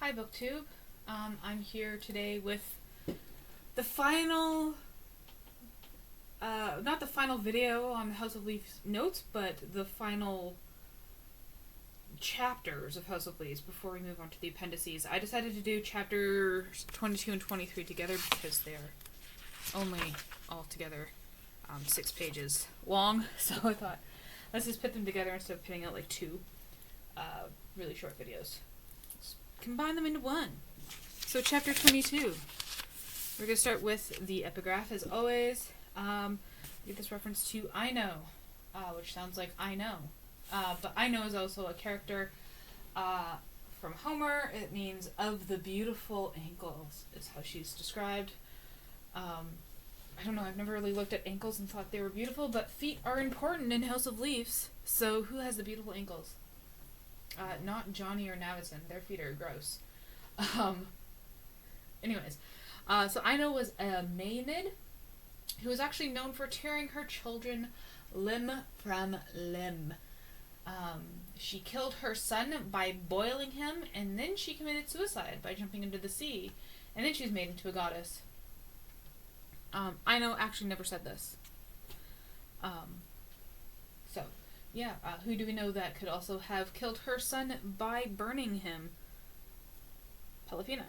Hi BookTube. I'm here today with the final, not the final video on House of Leaves notes, but the final chapters of House of Leaves before we move on to the appendices. I decided to do chapters 22 and 23 together because they're only all together 6 pages long, so I thought let's just put them together instead of putting out like two really short videos. Let's combine them into one. So chapter 22. We're going to start with the epigraph as always. Get this reference to I know, which sounds like I know. But I know is also a character from Homer. It means of the beautiful ankles is how she's described. I don't know, I've never really looked at ankles and thought they were beautiful, but feet are important in House of Leaves. So who has the beautiful ankles? Not Johnny or Navison. Their feet are gross. Anyways, so Ino was a Maenad who was actually known for tearing her children limb from limb. She killed her son by boiling him, and then she committed suicide by jumping into the sea, and then she was made into a goddess. Ino actually never said this. So, yeah, who do we know that could also have killed her son by burning him? Pelifina.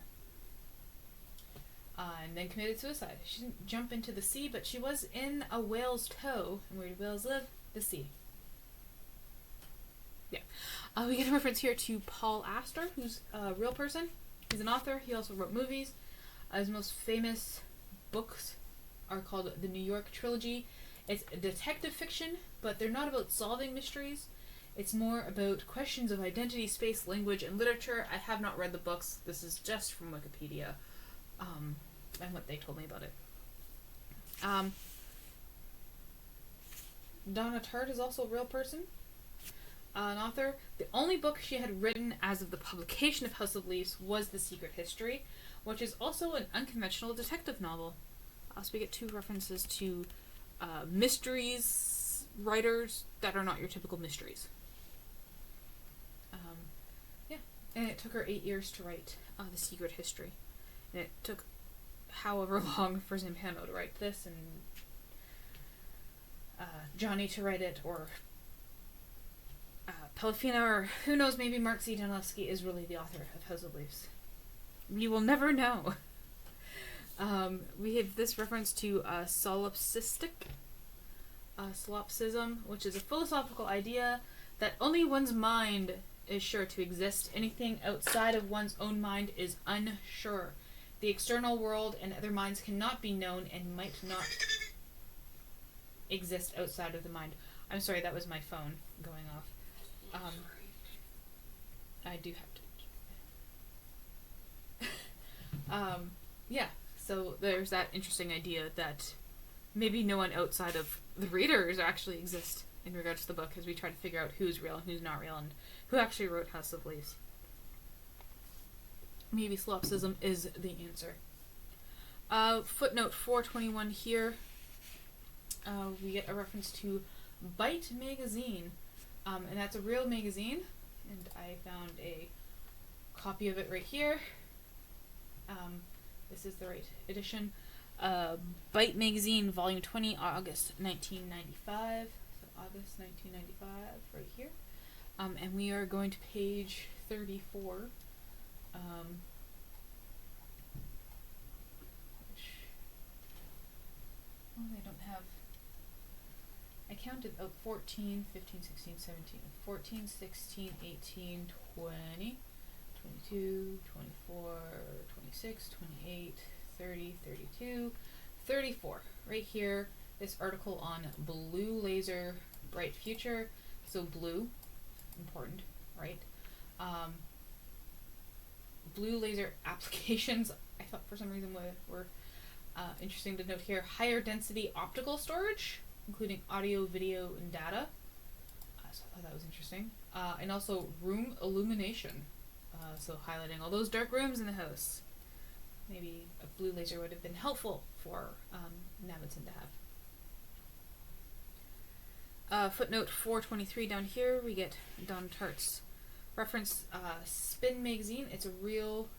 And then committed suicide. She didn't jump into the sea, but she was in a whale's toe. And where do whales live? The sea. Yeah. We get a reference here to Paul Astor, who's a real person. He's an author. He also wrote movies. His most famous books are called the New York Trilogy. It's detective fiction, but they're not about solving mysteries. It's more about questions of identity, space, language, and literature. I have not read the books. This is just from Wikipedia. And what they told me about it. Donna Tartt is also a real person, an author. The only book she had written as of the publication of House of Leaves was The Secret History, which is also an unconventional detective novel. So we get 2 references to mysteries writers that are not your typical mysteries. Yeah, and it took her 8 years to write The Secret History. And it took however long for Zampano to write this, and Johnny to write it, or Pelifina, or who knows, maybe Mark Z. Danilewski is really the author of House of Leaves. We will never know. We have this reference to solipsism, which is a philosophical idea that only one's mind is sure to exist. Anything outside of one's own mind is unsure. The external world and other minds cannot be known and might not exist outside of the mind. I'm sorry, that was my phone going off. I do have to. Yeah, so there's that interesting idea that maybe no one outside of the readers actually exists in regards to the book, as we try to figure out who's real and who's not real and who actually wrote House of Leaves. Maybe solipsism is the answer. Footnote 421 here. We get a reference to Byte magazine. And that's a real magazine. And I found a copy of it right here. This is the right edition. Byte magazine, volume 20, August 1995. So August 1995, right here. And we are going to page 34. They don't have, I counted 14, 15, 16, 17, 14, 16, 18, 20, 22, 24, 26, 28, 30, 32, 34. Right here, this article on blue laser bright future. So blue, important, right? Blue laser applications, I thought for some reason were interesting to note here. Higher density optical storage, including audio, video, and data. So I thought that was interesting. And also room illumination. So highlighting all those dark rooms in the house. Maybe a blue laser would have been helpful for Navison to have. Footnote 423 down here, we get Don Tartt's reference Spin magazine. It's a real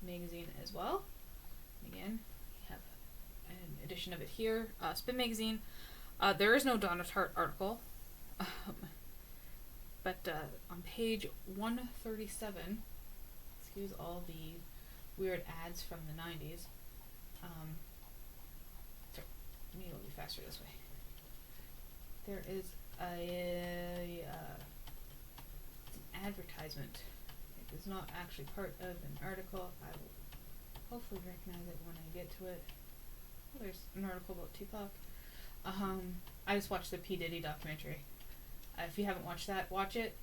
magazine as well. Again, we have an edition of it here. Spin magazine. There is no Donna Tartt article, but on page 137, excuse all the weird ads from the 90s. Sorry, let me go a little faster this way. There is an advertisement. It is not actually part of an article. I will hopefully recognize it when I get to it. Oh, there's an article about Tupac. I just watched the P. Diddy documentary. If you haven't watched that, watch it.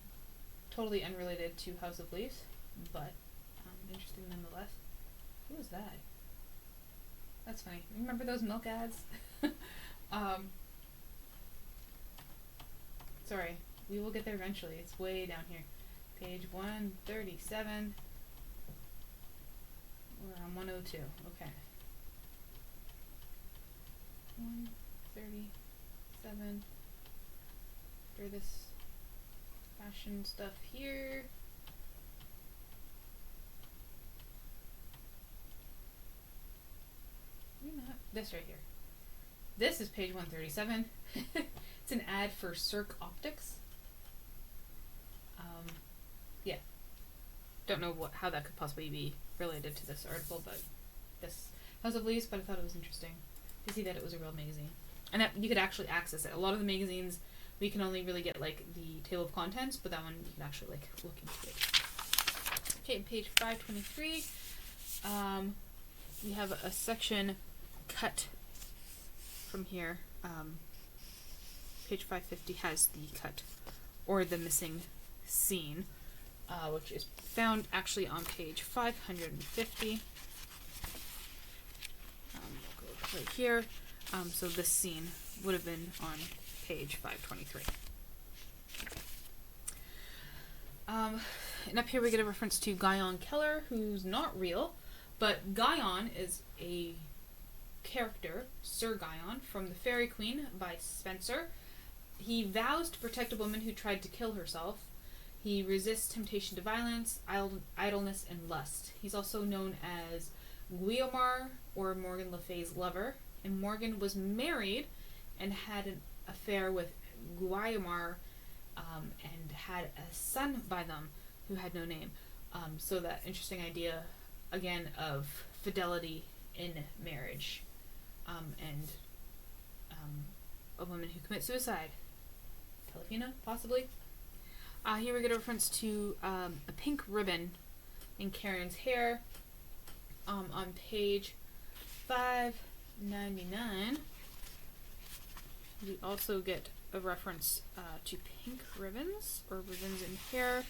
Totally unrelated to House of Leaves, but interesting nonetheless. Who was that? That's funny. Remember those milk ads? Sorry, we will get there eventually. It's way down here. Page 137. We're on 102. Okay. 137. For this fashion stuff here. This right here. This is page 137. It's an ad for Cirque Optics. Yeah. Don't know how that could possibly be related to this article, but this House of Leaves, but I thought it was interesting to see that it was a real magazine. And that you could actually access it. A lot of the magazines, we can only really get like the table of contents, but that one you can actually like look into it. Okay, page 523. We have a section cut from here. Page 550 has the cut or the missing scene, which is found actually on page 550. We'll go right here. So this scene would have been on page 523. And up here we get a reference to Guyon Keller, who's not real, but Guyon is a character, Sir Guyon, from The Fairy Queen by Spenser. He vows to protect a woman who tried to kill herself. He resists temptation to violence, idleness, and lust. He's also known as Guiomar, or Morgan Le Fay's lover, and Morgan was married and had an affair with Guiomar, and had a son by them who had no name. So that interesting idea, again, of fidelity in marriage, and a woman who commits suicide. Telefina, possibly. Here we get a reference to a pink ribbon in Karen's hair. On page 599, we also get a reference to pink ribbons, or ribbons in hair.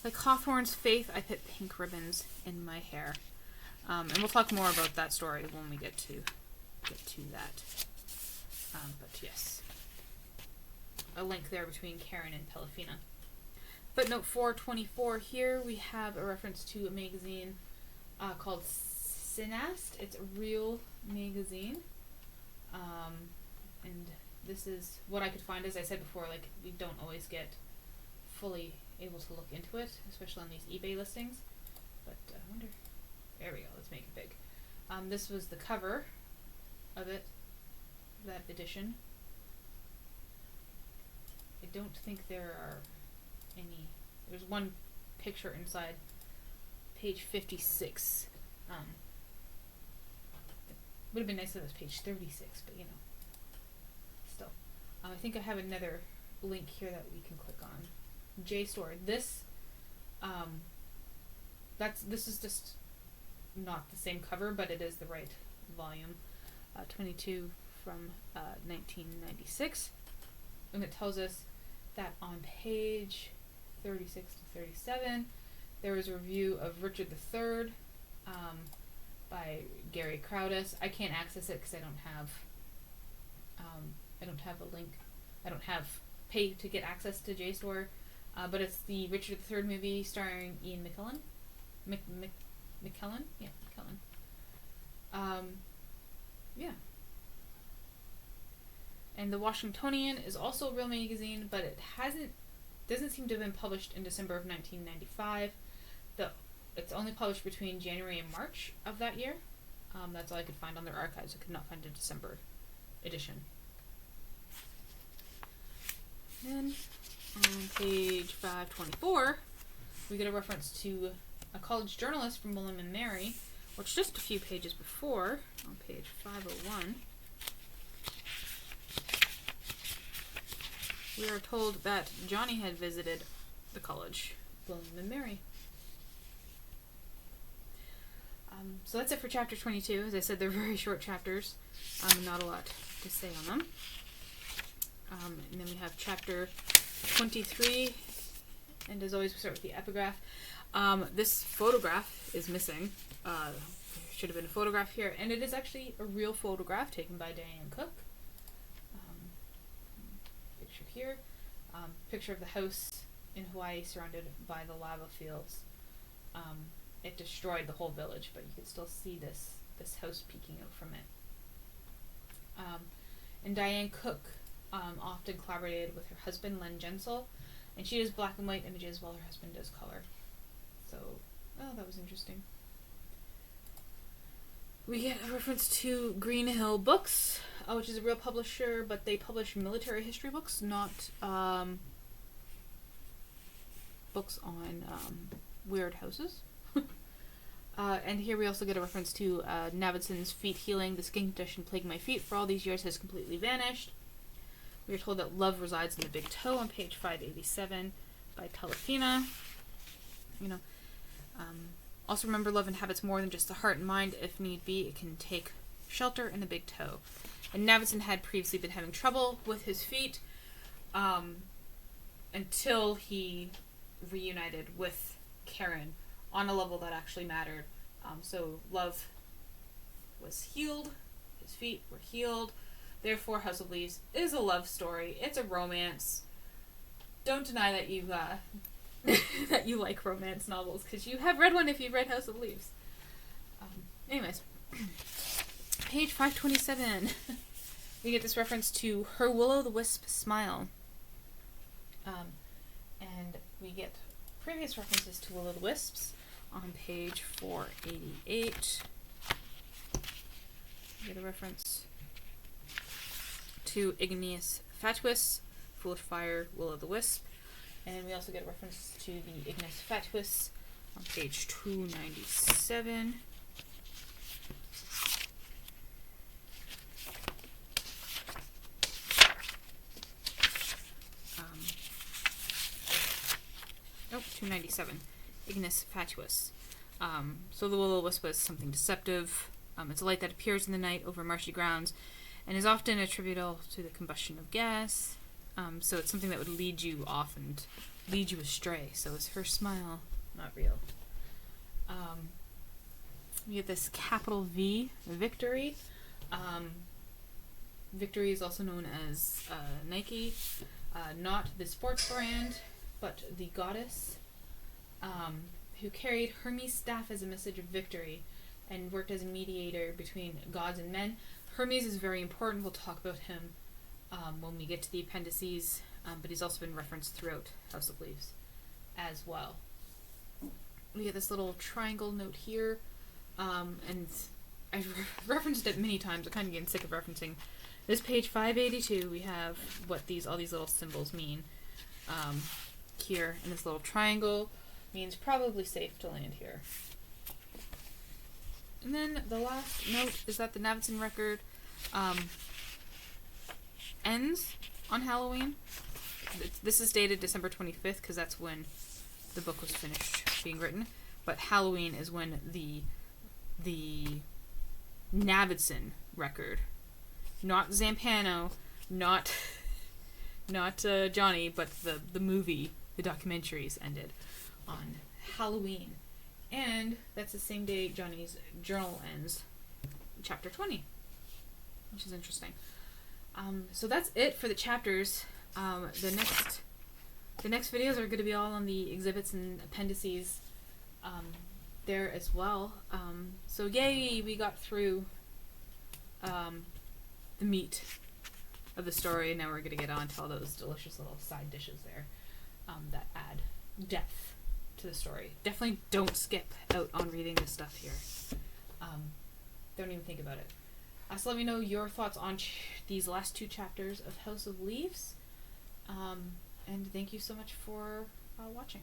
Like Hawthorne's Faith, I put pink ribbons in my hair. And we'll talk more about that story when we get to that. But yes, a link there between Karen and Telefina. Footnote 424, here we have a reference to a magazine called Cineaste. It's a real magazine. And this is what I could find. As I said before, like, we don't always get fully able to look into it, especially on these eBay listings. But I wonder, there we go, let's make it big. This was the cover of it, that edition. I don't think there are any, there's one picture inside page 56. It would have been nice if it was page 36, but you know, still. I think I have another link here that we can click on. JSTOR. This is just not the same cover, but it is the right volume. 22 from 1996, and it tells us that on page 36 to 37 there was a review of Richard III by Gary Crowdis. I can't access it because I don't have a link. I don't have pay to get access to JSTOR. But it's the Richard III movie starring Ian McKellen. McKellen? Yeah, McKellen. Yeah. And the Washingtonian is also a real magazine, but it doesn't seem to have been published in December of 1995. It's only published between January and March of that year. That's all I could find on their archives. I could not find a December edition. Then on page 524, we get a reference to a college journalist from William and Mary, which just a few pages before, on page 501, we are told that Johnny had visited the college, William and Mary. So that's it for chapter 22. As I said, they're very short chapters, not a lot to say on them. And then we have chapter 23, and as always we start with the epigraph. This photograph is missing. There should have been a photograph here, and it is actually a real photograph taken by Diane Cook. Picture here. Picture of the house in Hawaii surrounded by the lava fields. It destroyed the whole village, but you could still see this house peeking out from it. And Diane Cook often collaborated with her husband, Len Jensel, and she does black and white images while her husband does color. So, that was interesting. We get a reference to Green Hill Books, which is a real publisher, but they publish military history books, not books on weird houses. And here we also get a reference to Navidson's feet healing. The skin condition plaguing my feet for all these years has completely vanished. We are told that love resides in the big toe on page 587 by Telefina. Also remember, love inhabits more than just the heart and mind. If need be, it can take shelter in the big toe. And Navidson had previously been having trouble with his feet until he reunited with Karen on a level that actually mattered. So love was healed, his feet were healed. Therefore, House of Leaves is a love story. It's a romance. Don't deny that you that you like romance novels, because you have read one if you've read House of Leaves. Anyways, page 527. We get this reference to her will-o'-the-wisp smile. And we get previous references to will-o'-the-wisps on page 488. We get a reference to Igneous Fatuus, Foolish Fire, Will-o'-the-Wisp. And we also get a reference to the Igneous Fatuus on page 297. Nope, 297. Ignis Fatuus. So the will-o'-the-wisp was something deceptive. It's a light that appears in the night over marshy grounds and is often attributable to the combustion of gas. So it's something that would lead you off and lead you astray. So is her smile not real? We get this capital V, Victory. Victory is also known as Nike. Not the sports brand, but the goddess, who carried Hermes' staff as a message of victory and worked as a mediator between gods and men. Hermes is very important. We'll talk about him when we get to the appendices, but he's also been referenced throughout House of Leaves as well. We get this little triangle note here, and I've referenced it many times. I'm kind of getting sick of referencing. This page 582, we have what all these little symbols mean. Here, and this little triangle means probably safe to land here. And then the last note is that the Navidson record ends on Halloween. This is dated December 25th because that's when the book was finished being written. But Halloween is when the Navidson record, not Zampano, not Johnny, but the movie, the documentaries ended on Halloween. And that's the same day Johnny's journal ends, chapter 20, which is interesting. So that's it for the chapters. The next videos are going to be all on the exhibits and appendices there as well. So yay, we got through the meat of the story. Now we're going to get on to all those delicious little side dishes there that add depth to the story. Definitely don't skip out on reading this stuff here. Don't even think about it. So let me know your thoughts on these last 2 chapters of House of Leaves. And thank you so much for watching.